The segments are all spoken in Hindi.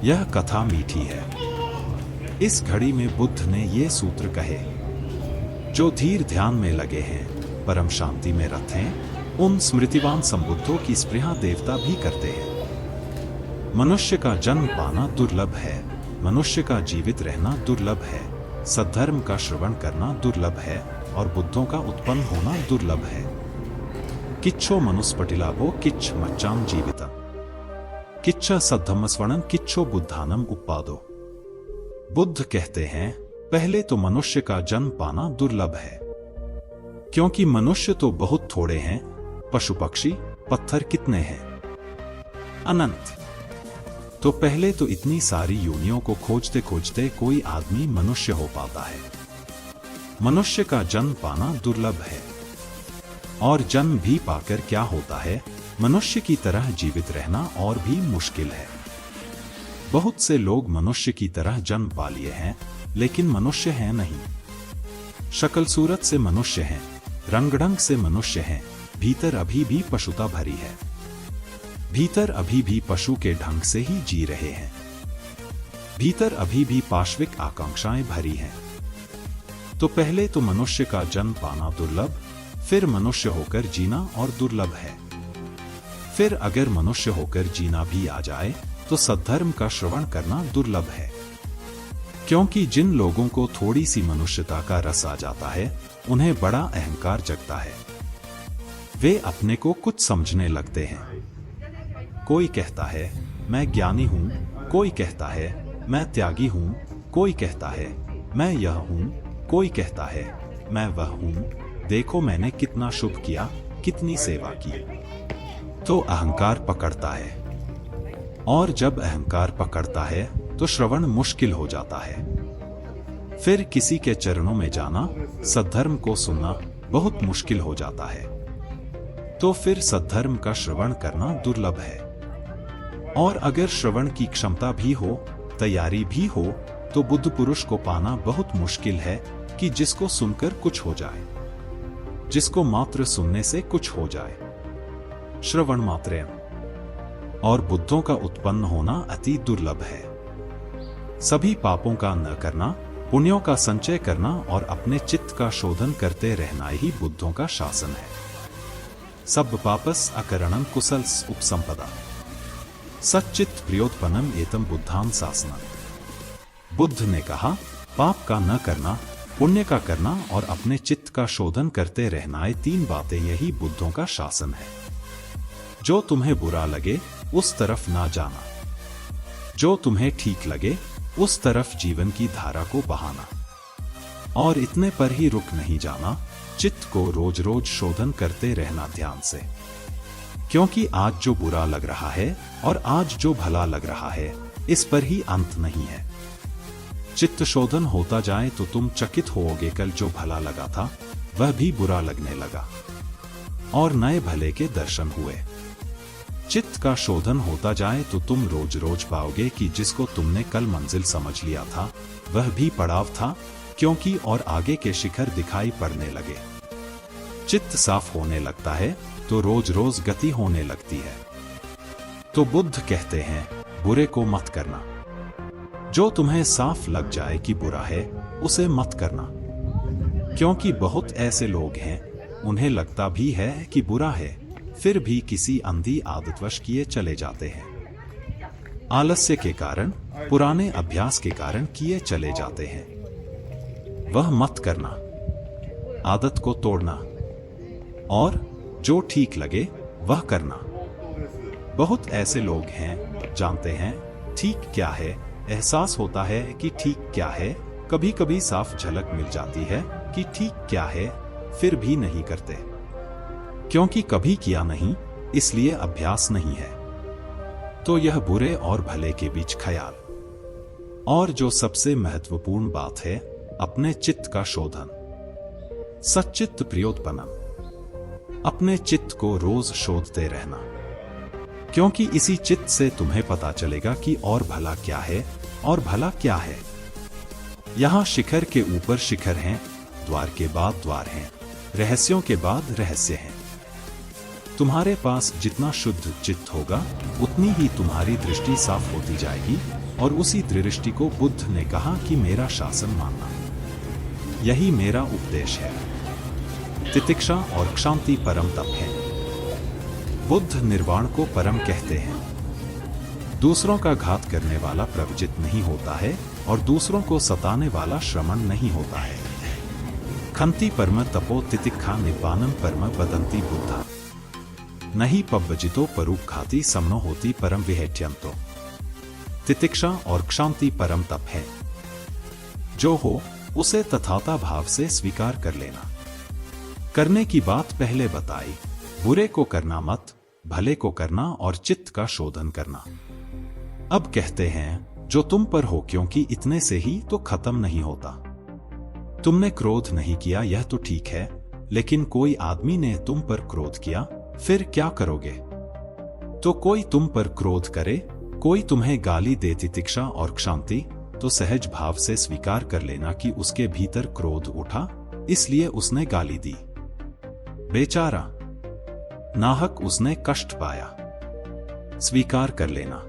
यह कथा मीठी है। इस घड़ी में बुद्ध ने ये सूत्र कहे, जो धीर ध्यान में लगे हैं, परम शांति में रत हैं, उन स्मृतिवान संबुद्धों की स्पृहा देवता भी करते हैं। मनुष्य का जन्म पाना दुर्लभ है, मनुष्य का जीवित रहना दुर्लभ है, सद्धर्म का श्रवण करना दुर्लभ है और बुद्धों का उत्पन्न होना दुर्लभ है। किच्छो मनुस्पटिलाभो किच्छ मच्चाम जीविता, किच्छ सद्धम्मस्वर्णन किच्छो बुद्धानम उपादो। बुद्ध कहते हैं, पहले तो मनुष्य का जन्म पाना दुर्लभ है, क्योंकि मनुष्य तो बहुत थोड़े हैं, पशु पक्षी पत्थर कितने हैं, अनंत। तो पहले तो इतनी सारी योनियों को खोजते खोजते कोई आदमी मनुष्य हो पाता है। मनुष्य का जन्म पाना दुर्लभ है, और जन्म भी पाकर क्या होता है, मनुष्य की तरह जीवित रहना और भी मुश्किल है। बहुत से लोग मनुष्य की तरह जन्म पा लिए हैं, लेकिन मनुष्य हैं नहीं। शक्ल सूरत से मनुष्य हैं, रंग ढंग से मनुष्य हैं, भीतर अभी भी पशुता भरी है। भीतर अभी भी पशु के ढंग से ही जी रहे हैं। भीतर अभी भी पाश्विक आकांक्षाएं भरी हैं। तो पहले तो मनुष्य का जन्म पाना दुर्लभ, फिर मनुष्य होकर जीना और दुर्लभ है। फिर अगर मनुष्य होकर जीना भी आ जाए तो सद्धर्म का श्रवण करना दुर्लभ है, क्योंकि जिन लोगों को थोड़ी सी मनुष्यता का रस आ जाता है, उन्हें बड़ा अहंकार जगता है। वे अपने को कुछ समझने लगते हैं। कोई कहता है मैं ज्ञानी हूं, कोई कहता है मैं त्यागी हूं, कोई कहता है मैं यह हूं, कोई कहता है मैं वह हूं, देखो मैंने कितना शुभ किया, कितनी सेवा की। तो अहंकार पकड़ता है, और जब अहंकार पकड़ता है तो श्रवण मुश्किल हो जाता है। फिर किसी के चरणों में जाना, सद्धर्म को सुनना बहुत मुश्किल हो जाता है। तो फिर सद्धर्म का श्रवण करना दुर्लभ है। और अगर श्रवण की क्षमता भी हो, तैयारी भी हो, तो बुद्ध पुरुष को पाना बहुत मुश्किल है कि जिसको सुनकर कुछ हो जाए, जिसको मात्र सुनने से कुछ हो जाए। श्रवण मात्रेण। और बुद्धों का उत्पन्न होना अति दुर्लभ है। सभी पापों का न करना, पुण्यों का संचय करना और अपने चित्त का शोधन करते रहना ही बुद्धों का शासन है। सब पापस अकरणं कुशलस उपसंपदा, सच्चित प्रियोत्पन्नम एतम बुद्धान शासनम। बुद्ध ने कहा, पाप का न करना, पुण्य का करना और अपने चित्त का शोधन करते रहना, ये तीन बातें यही बुद्धों का शासन है। जो तुम्हें बुरा लगे उस तरफ ना जाना, जो तुम्हें ठीक लगे उस तरफ जीवन की धारा को बहाना, और इतने पर ही रुक नहीं जाना, चित्त को रोज रोज शोधन करते रहना ध्यान से। क्योंकि आज जो बुरा लग रहा है और आज जो भला लग रहा है, इस पर ही अंत नहीं है। चित्त शोधन होता जाए तो तुम चकित होोगे, कल जो भला लगा था वह भी बुरा लगने लगा और नए भले के दर्शन हुए। चित्त का शोधन होता जाए तो तुम रोज रोज पाओगे कि जिसको तुमने कल मंजिल समझ लिया था वह भी पड़ाव था, क्योंकि और आगे के शिखर दिखाई पड़ने लगे। चित्त साफ होने लगता है तो रोज रोज गति होने लगती है। तो बुद्ध कहते हैं, बुरे को मत करना। जो तुम्हें साफ लग जाए कि बुरा है उसे मत करना, क्योंकि बहुत ऐसे लोग हैं, उन्हें लगता भी है कि बुरा है, फिर भी किसी अंधी आदतवश किए चले जाते हैं। आलस्य के कारण, पुराने अभ्यास के कारण किए चले जाते हैं। वह मत करना, आदत को तोड़ना, और जो ठीक लगे वह करना। बहुत ऐसे लोग हैं, जानते हैं ठीक क्या है, एहसास होता है कि ठीक क्या है, कभी कभी साफ झलक मिल जाती है कि ठीक क्या है, फिर भी नहीं करते, क्योंकि कभी किया नहीं, इसलिए अभ्यास नहीं है। तो यह बुरे और भले के बीच ख्याल। और जो सबसे महत्वपूर्ण बात है, अपने चित्त का शोधन। सच्चित्त प्रियोत्पन्नम, अपने चित्त को रोज शोधते रहना, क्योंकि इसी चित्त से तुम्हें पता चलेगा कि और भला क्या है और भला क्या है। यहां शिखर के ऊपर शिखर हैं, द्वार के बाद द्वार हैं, रहस्यों के बाद रहस्य हैं। तुम्हारे पास जितना शुद्ध चित्त होगा, उतनी ही तुम्हारी दृष्टि साफ होती जाएगी और उसी दृष्टि को बुद्ध ने कहा कि मेरा शासन मानना, यही मेरा उपदेश है। तितिक्षा और क्षांति परम तप है। बुद्ध निर्वाण को परम कहते हैं। दूसरों का घात करने वाला प्रवजित नहीं होता है और दूसरों को सताने वाला श्रमण नहीं होता है। खंति परम तपो तितिक्षा निपानम परम वदंती बुद्धा, नहीं पब्बजितो परुघाती समनो होती परम विहेट्यंतो। तितिक्षा और क्षांति परम तप है। जो हो उसे तथाता भाव से स्वीकार कर लेना। करने की बात पहले बताई, बुरे को करना मत, भले को करना और चित्त का शोधन करना। अब कहते हैं जो तुम पर हो, क्योंकि इतने से ही तो खत्म नहीं होता। तुमने क्रोध नहीं किया यह तो ठीक है, लेकिन कोई आदमी ने तुम पर क्रोध किया, फिर क्या करोगे? तो कोई तुम पर क्रोध करे, कोई तुम्हें गाली दे, तितिक्षा और क्षांति, तो सहज भाव से स्वीकार कर लेना कि उसके भीतर क्रोध उठा, इसलिए उसने गाली दी। बेचारा, नाहक उसने कष्ट पाया, स्वीकार कर लेना।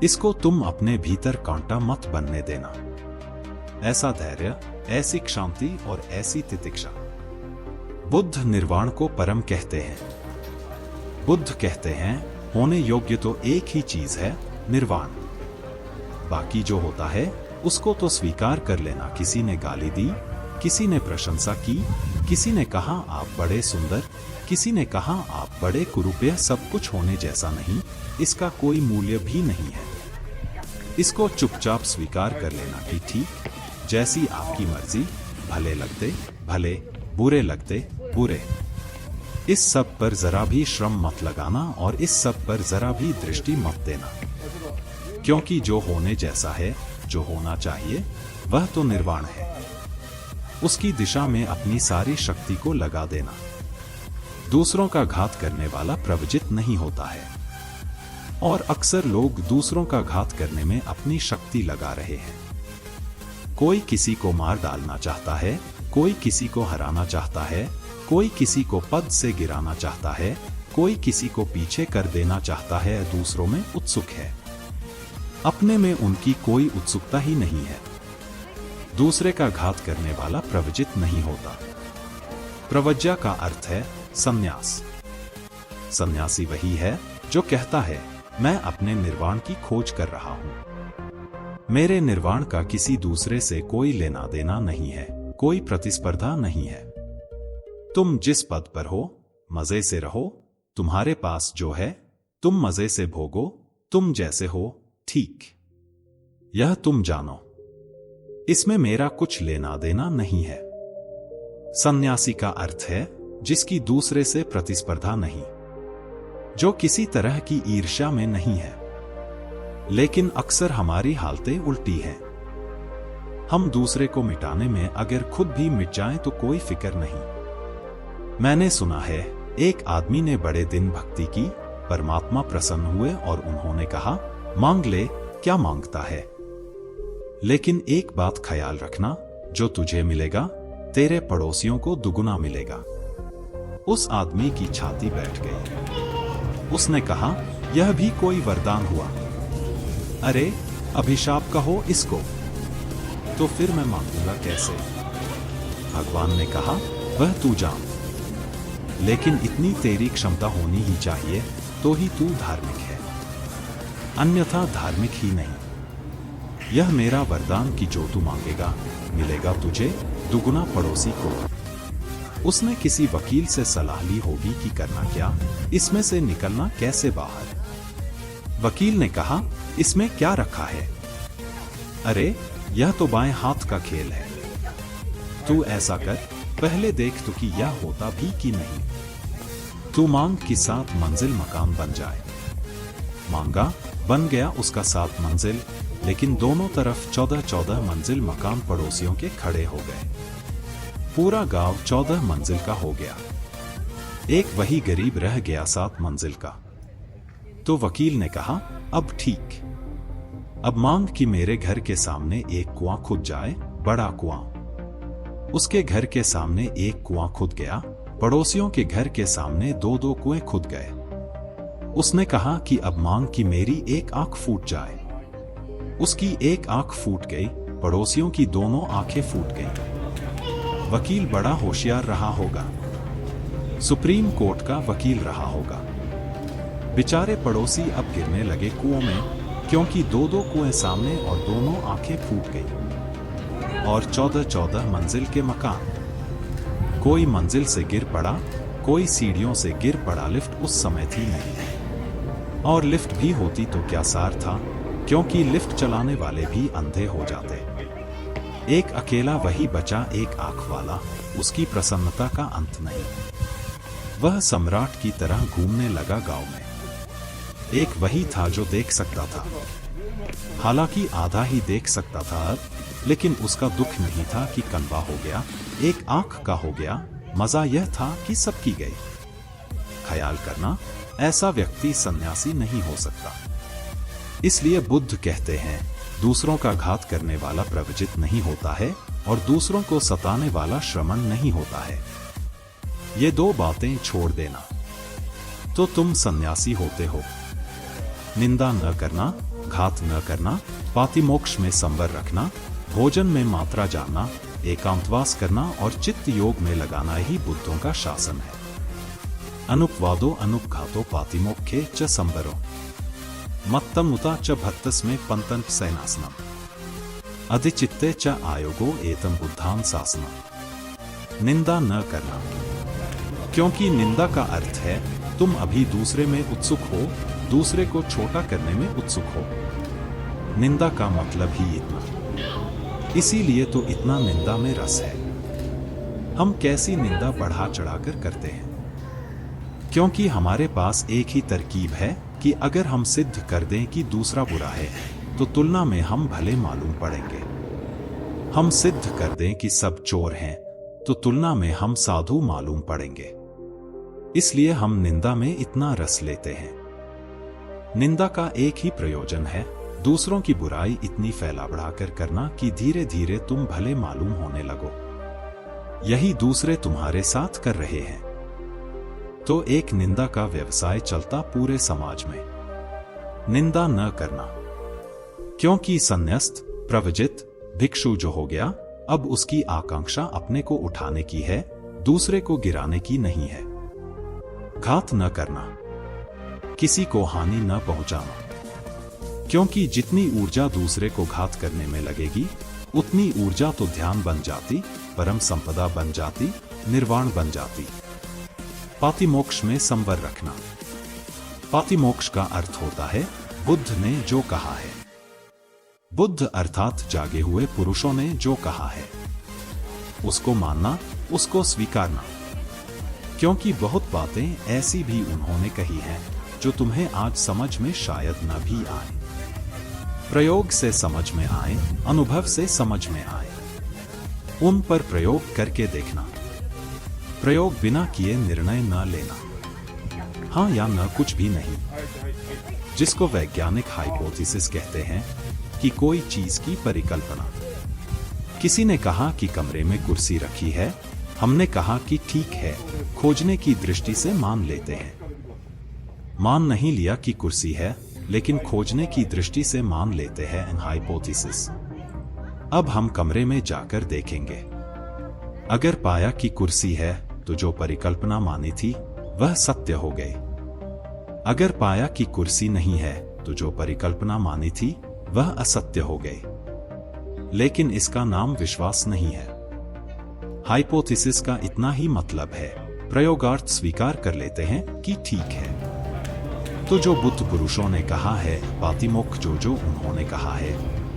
इसको तुम अपने भीतर कांटा मत बनने देना। ऐसा धैर्य, ऐसी क्षांति और ऐसी तितिक्षा। बुद्ध निर्वाण को परम कहते हैं। बुद्ध कहते हैं होने योग्य तो एक ही चीज है, निर्वाण। बाकी जो होता है उसको तो स्वीकार कर लेना। किसी ने गाली दी, किसी ने प्रशंसा की, किसी ने कहा आप बड़े सुंदर, किसी ने कहा आप बड़े कुरूप, सब कुछ होने जैसा नहीं, इसका कोई मूल्य भी नहीं है। इसको चुपचाप स्वीकार कर लेना कि ठीक, जैसी आपकी मर्जी, भले लगते भले, बुरे लगते बुरे। इस सब पर जरा भी श्रम मत लगाना और इस सब पर जरा भी दृष्टि मत देना, क्योंकि जो होने जैसा है, जो होना चाहिए, वह तो निर्वाण है। उसकी दिशा में अपनी सारी शक्ति को लगा देना। दूसरों का घात करने वाला प्रवजित नहीं होता है, और अक्सर लोग दूसरों का घात करने में अपनी शक्ति लगा रहे हैं। कोई किसी को मार डालना चाहता है, कोई किसी को हराना चाहता है, कोई किसी को पद से गिराना चाहता है, कोई किसी को पीछे कर देना चाहता है, दूसरों में उत्सुक है। अपने में उनकी कोई उत्सुकता ही नहीं है। दूसरे का घात करने वाला प्रवजित नहीं होता। प्रवज्या का अर्थ है संन्यास। सन्यासी वही है जो कहता है मैं अपने निर्वाण की खोज कर रहा हूं। मेरे निर्वाण का किसी दूसरे से कोई लेना देना नहीं है, कोई प्रतिस्पर्धा नहीं है। तुम जिस पद पर हो, मजे से रहो, तुम्हारे पास जो है तुम मजे से भोगो, तुम जैसे हो ठीक, यह तुम जानो। इसमें मेरा कुछ लेना देना नहीं है। सन्यासी का अर्थ है जिसकी दूसरे से प्रतिस्पर्धा नहीं, जो किसी तरह की ईर्ष्या में नहीं है। लेकिन अक्सर हमारी हालतें उल्टी हैं। हम दूसरे को मिटाने में अगर खुद भी मिट जाएं तो कोई फिक्र नहीं। मैंने सुना है एक आदमी ने बड़े दिन भक्ति की, परमात्मा प्रसन्न हुए और उन्होंने कहा मांग ले, क्या मांगता है, लेकिन एक बात ख्याल रखना, जो तुझे मिलेगा तेरे पड़ोसियों को दुगुना मिलेगा। उस आदमी की छाती बैठ गई। उसने कहा यह भी कोई वरदान हुआ? अरे अभिशाप कहो इसको, तो फिर मैं मांगूंगा कैसे? भगवान ने कहा वह तू जान, लेकिन इतनी तेरी क्षमता होनी ही चाहिए तो ही तू धार्मिक है, अन्यथा धार्मिक ही नहीं। यह मेरा वरदान कि जो तू मांगेगा मिलेगा तुझे दुगुना, पड़ोसी को। उसने किसी वकील से सलाह ली होगी कि करना क्या, इसमें से निकलना कैसे बाहर। वकील ने कहा इसमें क्या रखा है? अरे यह तो बाएं हाथ का खेल है। तू ऐसा कर, पहले देख तो कि यह होता भी कि नहीं। तू मांग कि 7 मंजिल मकान बन जाए। मांगा, बन गया उसका 7 मंजिल, लेकिन दोनों तरफ 14-14 मंजिल मकान पड़ोसियों के खड़े हो गए। पूरा गांव 14 मंजिल का हो गया, एक वही गरीब रह गया 7 मंजिल का। तो वकील ने कहा अब ठीक, अब मांग कि मेरे घर के सामने एक कुआं खुद जाए, बड़ा कुआं। उसके घर के सामने एक कुआं खुद गया, पड़ोसियों के घर के सामने 2-2 कुएं खुद गए। उसने कहा कि अब मांग कि मेरी एक आंख फूट जाए। उसकी एक आंख फूट गई, पड़ोसियों की दोनों आंखें फूट गईं। वकील बड़ा होशियार रहा होगा, सुप्रीम कोर्ट का वकील रहा होगा। बेचारे पड़ोसी अब गिरने लगे कुओं में, क्योंकि दो दो कुएं सामने और दोनों आंखें फूट गई। और 14-14 मंजिल के मकान, कोई मंजिल से गिर पड़ा, कोई सीढ़ियों से गिर पड़ा। लिफ्ट उस समय थी नहीं, और लिफ्ट भी होती तो क्या सार था, क्योंकि लिफ्ट चलाने वाले भी अंधे हो जाते। एक अकेला वही बचा, एक आंख वाला। उसकी प्रसन्नता का अंत नहीं। वह सम्राट की तरह घूमने लगा गांव में। एक वही था जो देख सकता था, हालांकि आधा ही देख सकता था, लेकिन उसका दुख नहीं था कि कन्वा हो गया, एक आंख का हो गया। मजा यह था कि सबकी गई। ख्याल करना, ऐसा व्यक्ति सन्यासी नहीं हो सकता। इसलिए बुद्ध कहते हैं, दूसरों का घात करने वाला प्रवजित नहीं होता है और दूसरों को सताने वाला श्रमण नहीं होता है। ये दो बातें छोड़ देना तो तुम सन्यासी होते हो। निंदा न करना, घात न करना, पातिमोक्ष में संवर रखना, भोजन में मात्रा जानना, एकांतवास करना और चित्त योग में लगाना ही बुद्धों का शासन है। अनुपवादो अनुपघातो पातिमोक्षे च संवरो मत्तमुता च भत्तस्मे पंतन सैनासनम अधिचित्ते च आयोगो एतम बुद्धान शासनम। निंदा न करना, क्योंकि निंदा का अर्थ है तुम अभी दूसरे में उत्सुक हो, दूसरे को छोटा करने में उत्सुक हो। निंदा का मतलब ही इतना, इसीलिए तो इतना निंदा में रस है। हम कैसी निंदा बढ़ा चढ़ाकर करते हैं, क्योंकि हमारे पास एक ही तरकीब है कि अगर हम सिद्ध कर दें कि दूसरा बुरा है तो तुलना में हम भले मालूम पड़ेंगे। हम सिद्ध कर दें कि सब चोर हैं तो तुलना में हम साधु मालूम पड़ेंगे। इसलिए हम निंदा में इतना रस लेते हैं। निंदा का एक ही प्रयोजन है, दूसरों की बुराई इतनी फैला बढ़ाकर करना कि धीरे धीरे तुम भले मालूम होने लगो। यही दूसरे तुम्हारे साथ कर रहे हैं। तो एक निंदा का व्यवसाय चलता पूरे समाज में। निंदा न करना, क्योंकि संन्यास्त प्रवजित भिक्षु जो हो गया, अब उसकी आकांक्षा अपने को उठाने की है, दूसरे को गिराने की नहीं है। घात न करना, किसी को हानि न पहुंचाना, क्योंकि जितनी ऊर्जा दूसरे को घात करने में लगेगी, उतनी ऊर्जा तो ध्यान बन जाती, परम संपदा बन जाती, निर्वाण बन जाती। पातिमोक्ष में संवर रखना। पातिमोक्ष का अर्थ होता है बुद्ध ने जो कहा है। बुद्ध अर्थात जागे हुए पुरुषों ने जो कहा है उसको मानना, उसको स्वीकारना। क्योंकि बहुत बातें ऐसी भी उन्होंने कही हैं जो तुम्हें आज समझ में शायद न भी आए, प्रयोग से समझ में आए, अनुभव से समझ में आए। उन पर प्रयोग करके देखना। प्रयोग बिना किए निर्णय न लेना, हाँ या न कुछ भी नहीं, जिसको वैज्ञानिक हाइपोथेसिस कहते हैं कि कोई चीज की परिकल्पना। किसी ने कहा कि कमरे में कुर्सी रखी है, हमने कहा कि ठीक है, खोजने की दृष्टि से मान लेते हैं। मान नहीं लिया कि कुर्सी है, लेकिन खोजने की दृष्टि से मान लेते हैं इन हाइपोथेसिस। अब हम कमरे में जाकर देखेंगे। अगर पाया कि कुर्सी है तो जो परिकल्पना मानी थी वह सत्य हो गई। अगर पाया कि कुर्सी नहीं है तो जो परिकल्पना मानी थी वह असत्य हो गई। लेकिन इसका नाम विश्वास नहीं है। हाइपोथेसिस का इतना ही मतलब है, प्रयोगार्थ स्वीकार कर लेते हैं कि ठीक है। तो जो बुद्ध पुरुषों ने कहा है, पातिमोक्ष जो उन्होंने कहा है,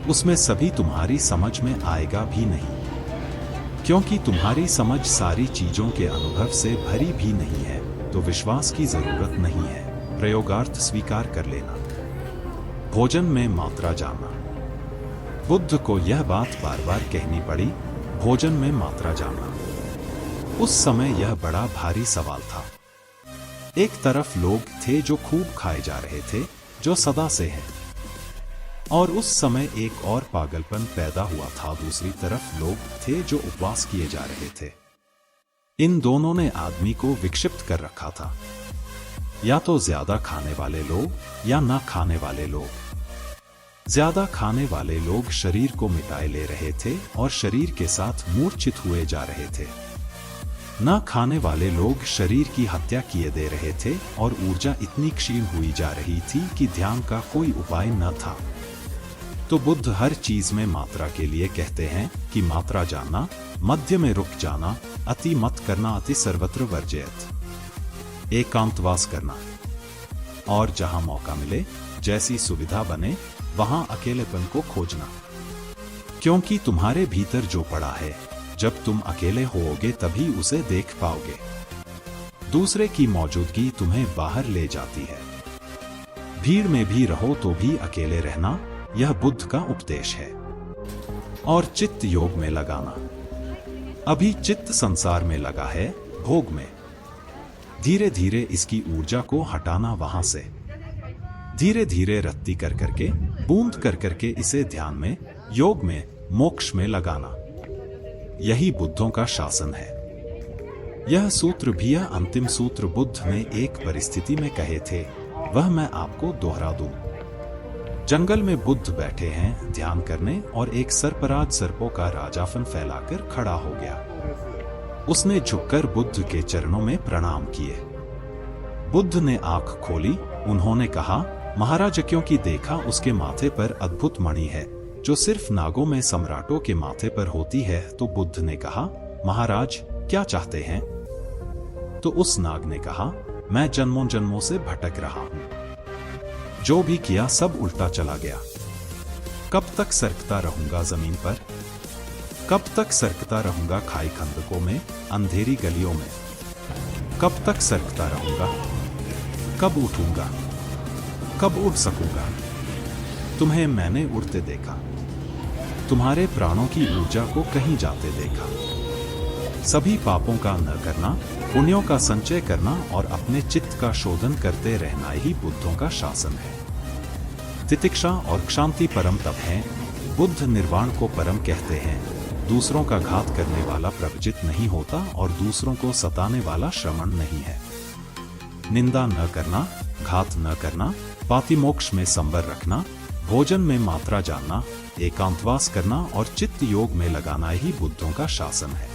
उसमें सभी तुम्हारी समझ में आएगा भी नहीं, क्योंकि तुम्हारी समझ सारी चीजों के अनुभव से भरी भी नहीं है, तो विश्वास की जरूरत नहीं है, प्रयोगार्थ स्वीकार कर लेना। भोजन में मात्रा जानना। बुद्ध को यह बात बार बार कहनी पड़ी, भोजन में मात्रा जानना। उस समय यह बड़ा भारी सवाल था। एक तरफ लोग थे जो खूब खाए जा रहे थे, जो सदा से हैं, और उस समय एक और पागलपन पैदा हुआ था। दूसरी तरफ लोग थे जो उपवास किए जा रहे थे। इन दोनों ने आदमी को विक्षिप्त कर रखा था, या तो ज्यादा खाने वाले लोग या ना खाने वाले लोग। ज्यादा खाने वाले लोग शरीर को मिटाए ले रहे थे और शरीर के साथ मूर्छित हुए जा रहे थे। न खाने वाले लोग शरीर की हत्या किए दे रहे थे और ऊर्जा इतनी क्षीण हुई जा रही थी कि ध्यान का कोई उपाय न था। तो बुद्ध हर चीज में मात्रा के लिए कहते हैं कि मात्रा जानना, मध्य में रुक जाना, अति मत करना, अति सर्वत्र वर्जयत, एकांतवास करना, और जहां मौका मिले, जैसी सुविधा बने, वहां अकेलेपन को खोजना। क्योंकि तुम्हारे भीतर जो पड़ा है, जब तुम अकेले होओगे तभी उसे देख पाओगे। दूसरे की मौजूदगी तुम्हें बाहर ले जाती है। भीड़ में भी रहो तो भी अकेले रहना, यह बुद्ध का उपदेश है। और चित्त योग में लगाना। अभी चित्त संसार में लगा है, भोग में। धीरे धीरे इसकी ऊर्जा को हटाना वहां से। धीरे धीरे रत्ती कर करके, बूंद कर करके इसे ध्यान में, योग में, मोक्ष में लगाना। यही बुद्धों का शासन है। यह सूत्र भी, यह अंतिम सूत्र बुद्ध ने एक परिस्थिति में कहे थे, वह मैं आपको दोहरा दूं। जंगल में बुद्ध बैठे हैं ध्यान करने और एक सर्पराज सर्पों का राजाफन फैलाकर खड़ा हो गया। उसने झुककर बुद्ध के चरणों में प्रणाम किए। बुद्ध ने आंख खोली। उन्होंने कहा, महाराज, क्योंकि देखा उसके माथे पर अद्भुत मणि है जो सिर्फ नागों में सम्राटों के माथे पर होती है। तो बुद्ध ने कहा, महाराज क्या चाहते हैं? तो उस नाग ने कहा, मैं जन्मों जन्मों से भटक रहा हूं, जो भी किया सब उल्टा चला गया। कब तक सरकता रहूंगा जमीन पर? कब तक सरकता रहूंगा खाई खंदकों में, अंधेरी गलियों में? कब तक सरकता रहूंगा? कब उठूंगा? कब उठ सकूंगा? तुम्हें मैंने उड़ते देखा, तुम्हारे प्राणों की ऊर्जा को कहीं जाते देखा। सभी पापों का न करना, पुण्यों का संचय करना और अपने चित्त का शोधन करते रहना ही बुद्धों का शासन है। तितिक्षा और क्षांति परम तप हैं। बुद्ध निर्वाण को परम कहते हैं। दूसरों का घात करने वाला प्रवचित नहीं होता और दूसरों को सताने वाला श्रमण नहीं है। निंदा न करना, घात न करना, पातिमोक्ष में संबर रखना, भोजन में मात्रा जानना, एकांतवास करना और चित्त योग में लगाना ही बुद्धों का शासन है।